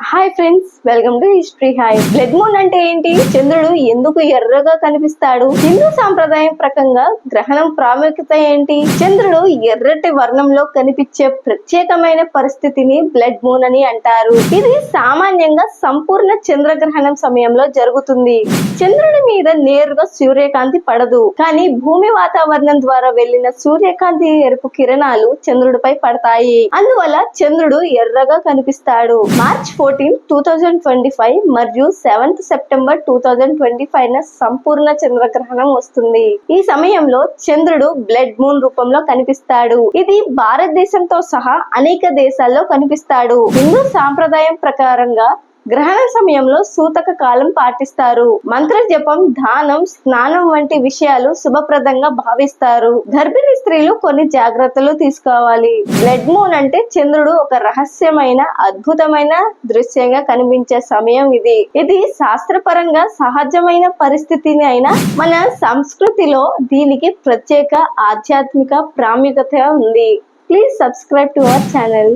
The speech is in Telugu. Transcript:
Hi friends, welcome to history hi. Blood moon అంటే ఏంటి? చంద్రుడు ఎందుకు ఎర్రగా కనిపిస్తాడు? హిందూ సాంప్రదాయం ప్రకారంగా గ్రహణం ప్రాముఖ్యత ఏంటి? చంద్రుడు ఎర్రటి వర్ణంలో కనిపించే ప్రత్యేకమైన పరిస్థితిని బ్లడ్ మూన్ అని అంటారు. ఇది సామాన్యంగా సంపూర్ణ చంద్రగ్రహణం సమయంలో జరుగుతుంది. చంద్రుడి మీద నేరుగా సూర్యకాంతి పడదు, కానీ భూమి వాతావరణం ద్వారా వెళ్లిన సూర్యకాంతి ఎరుపు కిరణాలు చంద్రుడిపై పడతాయి. అందువల్ల చంద్రుడు ఎర్రగా కనిపిస్తాడు. మార్చ్ 14, 2025 మరియు 7th సెప్టెంబర్ 2025 సంపూర్ణ చంద్రగ్రహణం వస్తుంది. ఈ సమయంలో చంద్రుడు బ్లడ్ మూన్ రూపంలో కనిపిస్తాడు. ఇది భారతదేశంతో సహా అనేక దేశాల్లో కనిపిస్తాడు. హిందూ సాంప్రదాయం ప్రకారంగా గ్రహణ సమయంలో సూతక కాలం పాటిస్తారు. మంత్ర జపం, దానం, స్నానం వంటి విషయాలు శుభప్రదంగా భావిస్తారు. గర్భిణీ స్త్రీలు కొన్ని జాగ్రత్తలు తీసుకోవాలి. బ్లడ్ మూన్ అంటే చంద్రుడు ఒక రహస్యమైన అద్భుతమైన దృశ్యంగా కనిపించే సమయం ఇది శాస్త్రపరంగా సహజమైన పరిస్థితిని అయినా మన సంస్కృతిలో దీనికి ప్రత్యేక ఆధ్యాత్మిక ప్రాముఖ్యత ఉంది. Please subscribe to our channel.